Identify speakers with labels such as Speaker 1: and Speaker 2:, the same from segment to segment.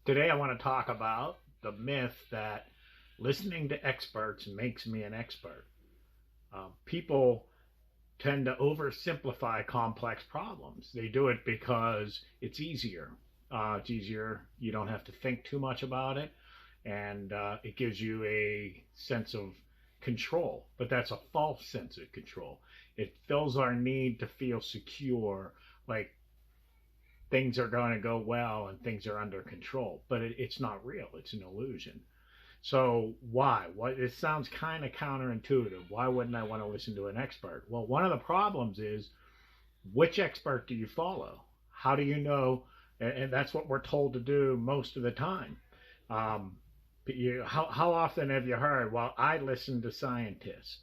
Speaker 1: Today, I want to talk about the myth that listening to experts makes me an expert. People tend to oversimplify complex problems. They do it because it's easier. It's easier. You don't have to think too much about it, and it gives you a sense of control. But that's a false sense of control. It fills our need to feel secure, like things are going to go well and things are under control. But it's not real. It's an illusion. So why? What it sounds kind of counterintuitive. Why wouldn't I want to listen to an expert? Well, one of the problems is, which expert do you follow? How do you know? And that's what we're told to do most of the time. Um, how often have you heard, well, I listen to scientists?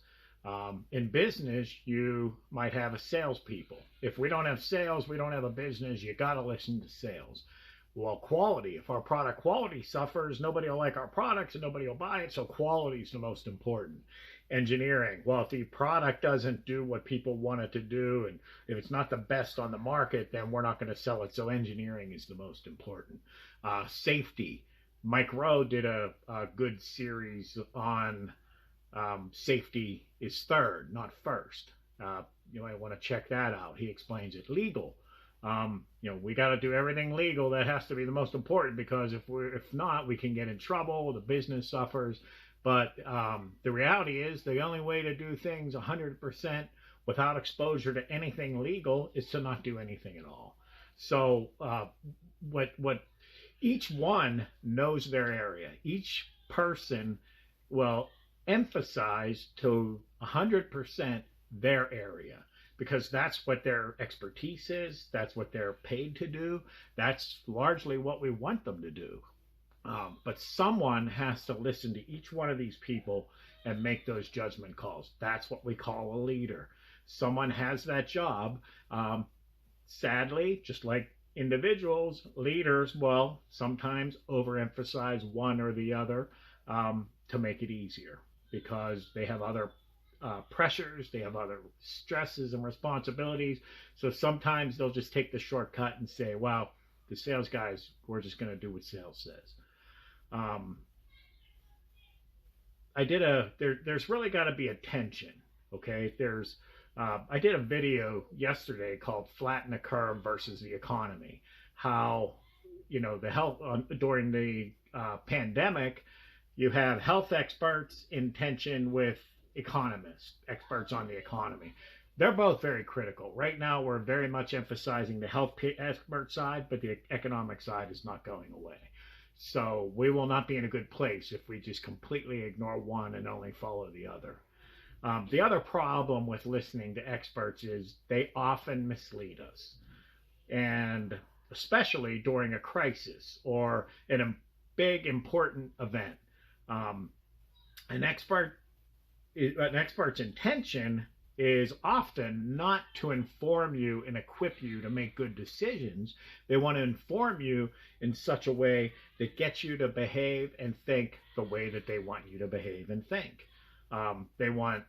Speaker 1: In business, you might have a salespeople. If we don't have sales, we don't have a business. You got to listen to sales. Well, quality. If our product quality suffers, nobody will like our products and nobody will buy it. So quality is the most important. Engineering. Well, if the product doesn't do what people want it to do, and if it's not the best on the market, then we're not going to sell it. So engineering is the most important. Safety. Mike Rowe did a good series on safety is third, not first. You might want to check that out. He explains it. Legal. We got to do everything legal. That has to be the most important, because if not, we can get in trouble. The business suffers. But the reality is, the only way to do things 100% without exposure to anything legal is to not do anything at all. So what each one knows their area. Each person will emphasize to 100% their area, because that's what their expertise is. That's what they're paid to do. That's largely what we want them to do. But someone has to listen to each one of these people and make those judgment calls. That's what we call a leader. Someone has that job. Sadly, just like individuals, leaders will sometimes overemphasize one or the other to make it easier, because they have other pressures, they have other stresses and responsibilities. So sometimes they'll just take the shortcut and say, well, the sales guys, we're just going to do what sales says. There's really got to be a tension. Okay. I did a video yesterday called Flatten the Curve versus the Economy. How, the health during the pandemic, you have health experts in tension with economists, experts on the economy. They're both very critical. Right now, we're very much emphasizing the health expert side, but the economic side is not going away. So we will not be in a good place if we just completely ignore one and only follow the other. The other problem with listening to experts is they often mislead us, and especially during a crisis or in a big important event. An expert's intention is often not to inform you and equip you to make good decisions. They want to inform you in such a way that gets you to behave and think the way that they want you to behave and think. They will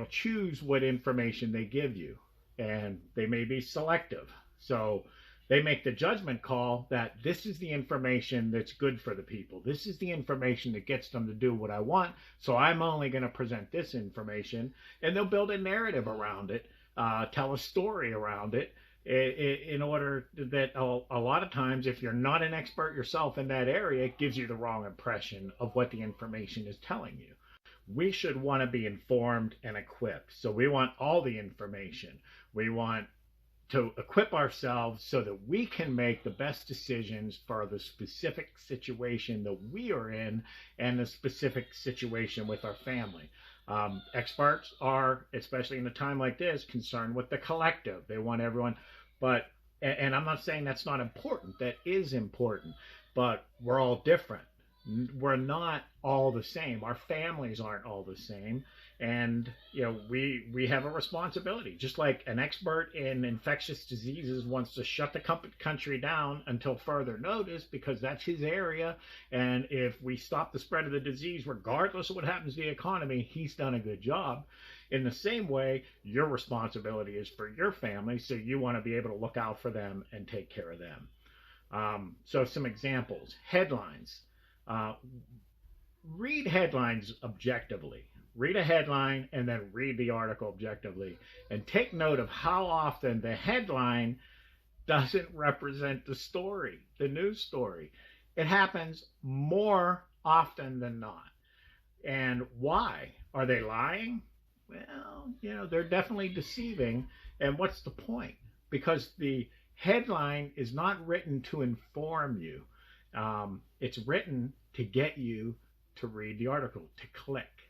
Speaker 1: choose what information they give you, and they may be selective. So they make the judgment call that this is the information that's good for the people. This is the information that gets them to do what I want. So I'm only going to present this information, and they'll build a narrative around it, tell a story around it, in order that a lot of times, if you're not an expert yourself in that area, it gives you the wrong impression of what the information is telling you. We should want to be informed and equipped. So we want all the information. We want to equip ourselves so that we can make the best decisions for the specific situation that we are in and the specific situation with our family. Experts are, especially in a time like this, concerned with the collective. They want everyone, and I'm not saying that's not important. That is important, but we're all different. We're not all the same. Our families aren't all the same. And, we have a responsibility. Just like an expert in infectious diseases wants to shut the country down until further notice, because that's his area. And if we stop the spread of the disease, regardless of what happens to the economy, he's done a good job. In the same way, your responsibility is for your family. So you want to be able to look out for them and take care of them. So some examples, headlines. Uh, Read headlines objectively. Read a headline and then read the article objectively. And take note of how often the headline doesn't represent the story, the news story. It happens more often than not. And why? Are they lying? Well, they're definitely deceiving. And what's the point? Because the headline is not written to inform you. It's written to get you to read the article, to click.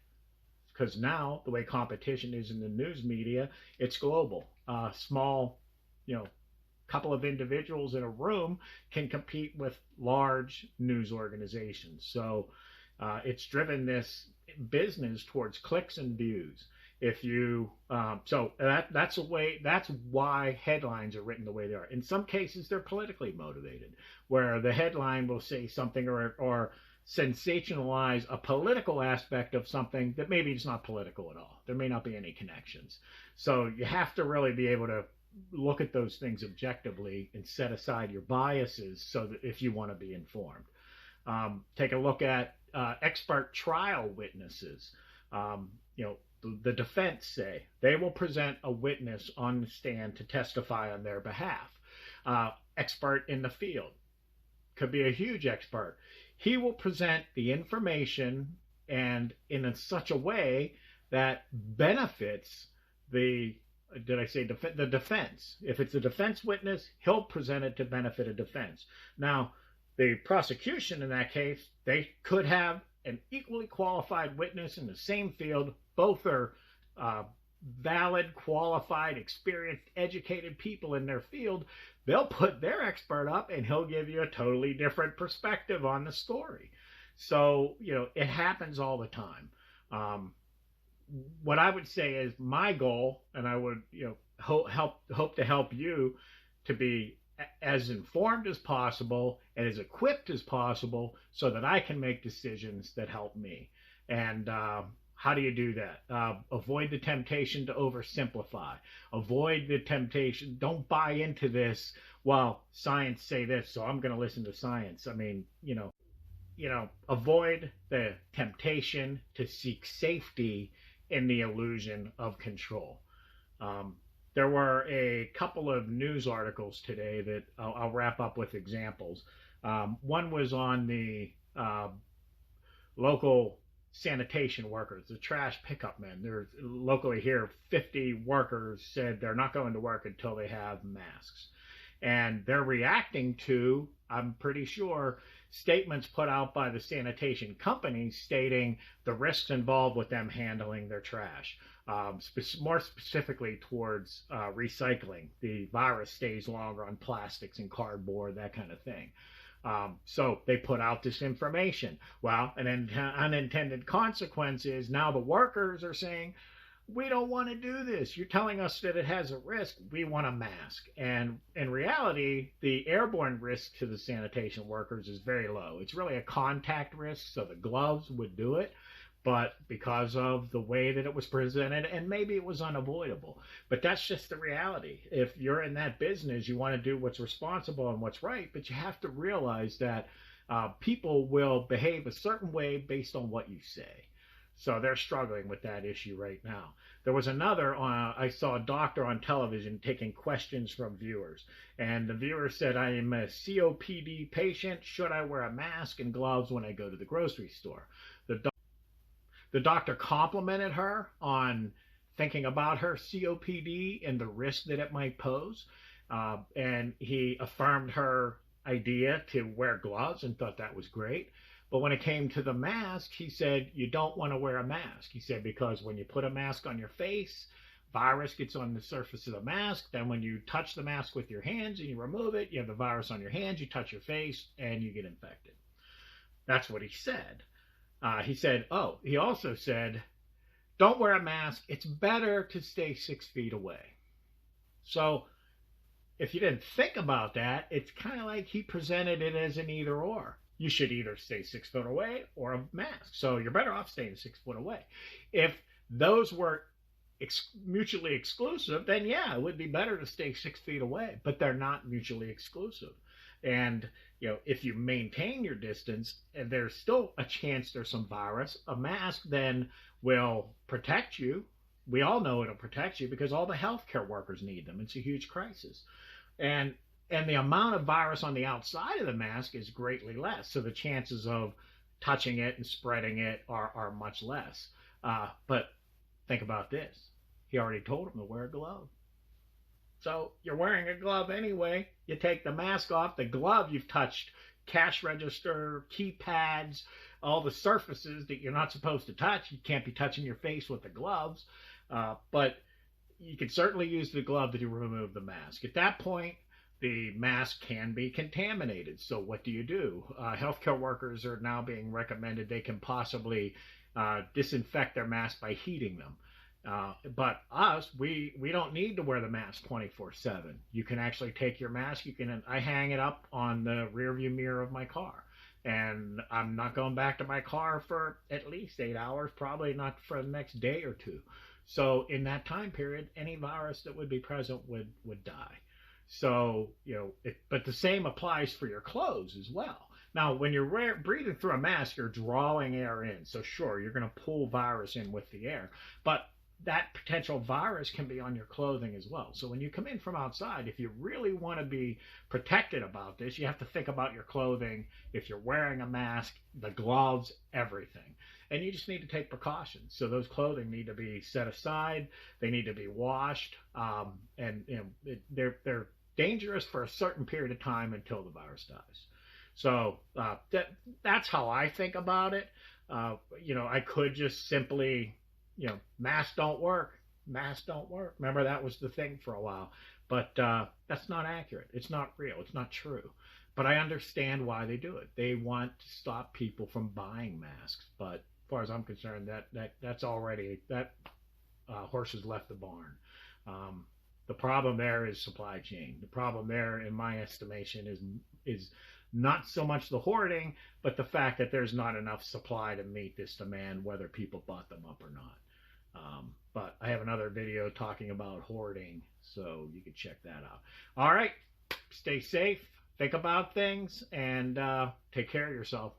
Speaker 1: Because now, the way competition is in the news media, it's global. Small, couple of individuals in a room can compete with large news organizations. So it's driven this business towards clicks and views. If you that's why headlines are written the way they are. In some cases, they're politically motivated, where the headline will say something or sensationalize a political aspect of something that maybe it's not political at all. There may not be any connections. So you have to really be able to look at those things objectively and set aside your biases so that if you want to be informed. Take a look at expert trial witnesses. The defense say they will present a witness on the stand to testify on their behalf. Expert in the field, could be a huge expert. He will present the information and in such a way that benefits the defense. If it's a defense witness, he'll present it to benefit a defense. Now, the prosecution in that case, they could have an equally qualified witness in the same field. Both are valid, qualified, experienced, educated people in their field. They'll put their expert up and he'll give you a totally different perspective on the story. So, it happens all the time. What I would say is my goal, and I would, hope to help you to be as informed as possible and as equipped as possible so that I can make decisions that help me. And how do you do that? Avoid the temptation to oversimplify. Avoid the temptation. Don't buy into this. Well, science say this, so I'm going to listen to science. I mean, avoid the temptation to seek safety in the illusion of control. There were a couple of news articles today that I'll wrap up with examples. One was on the local sanitation workers, the trash pickup men. There's locally here, 50 workers said they're not going to work until they have masks. And they're reacting to, I'm pretty sure, statements put out by the sanitation companies stating the risks involved with them handling their trash. More specifically towards recycling. The virus stays longer on plastics and cardboard, that kind of thing. So they put out this information. Well, an unintended consequence is now the workers are saying, we don't want to do this. You're telling us that it has a risk. We want a mask. And in reality, the airborne risk to the sanitation workers is very low. It's really a contact risk, so the gloves would do it. But because of the way that it was presented, and maybe it was unavoidable, but that's just the reality. If you're in that business, you want to do what's responsible and what's right, but you have to realize that people will behave a certain way based on what you say. So they're struggling with that issue right now. There was another, I saw a doctor on television taking questions from viewers. And the viewer said, I am a COPD patient. Should I wear a mask and gloves when I go to the grocery store? The doctor complimented her on thinking about her COPD and the risk that it might pose. And he affirmed her idea to wear gloves and thought that was great. But when it came to the mask, he said, you don't want to wear a mask. He said, because when you put a mask on your face, virus gets on the surface of the mask. Then when you touch the mask with your hands and you remove it, you have the virus on your hands, you touch your face, and you get infected. That's what he said. He also said, don't wear a mask. It's better to stay 6 feet away. So if you didn't think about that, it's kind of like he presented it as an either or. You should either stay 6 foot away or a mask. So you're better off staying 6 foot away. If those were mutually exclusive, then yeah, it would be better to stay 6 feet away. But they're not mutually exclusive. And if you maintain your distance, and there's still a chance there's some virus, a mask then will protect you. We all know it'll protect you because all the healthcare workers need them. It's a huge crisis. And the amount of virus on the outside of the mask is greatly less. So the chances of touching it and spreading it are much less. But think about this. He already told him to wear a glove. So you're wearing a glove anyway. You take the mask off, the glove, you've touched cash register, keypads, all the surfaces that you're not supposed to touch. You can't be touching your face with the gloves. But you can certainly use the glove to remove the mask. At that point, the mask can be contaminated. So what do? Healthcare workers are now being recommended they can possibly disinfect their mask by heating them. But us, we don't need to wear the mask 24/7. You can actually take your mask. I hang it up on the rear view mirror of my car, and I'm not going back to my car for at least 8 hours, probably not for the next day or two. So in that time period, any virus that would be present would die. So, but the same applies for your clothes as well. Now, when you're breathing through a mask, you're drawing air in. So sure, you're going to pull virus in with the air, but that potential virus can be on your clothing as well. So when you come in from outside, if you really want to be protected about this, you have to think about your clothing. If you're wearing a mask, the gloves, everything. And you just need to take precautions. So those clothing need to be set aside. They need to be washed. And they're dangerous for a certain period of time until the virus dies. So that's how I think about it. I could just simply, masks don't work. Masks don't work. Remember, that was the thing for a while. But that's not accurate. It's not real. It's not true. But I understand why they do it. They want to stop people from buying masks. But as far as I'm concerned, that's already, that horse has left the barn. The problem there is supply chain. The problem there, in my estimation, is not so much the hoarding, but the fact that there's not enough supply to meet this demand, whether people bought them up or not. But I have another video talking about hoarding, so you can check that out. All right, stay safe, think about things, and take care of yourself.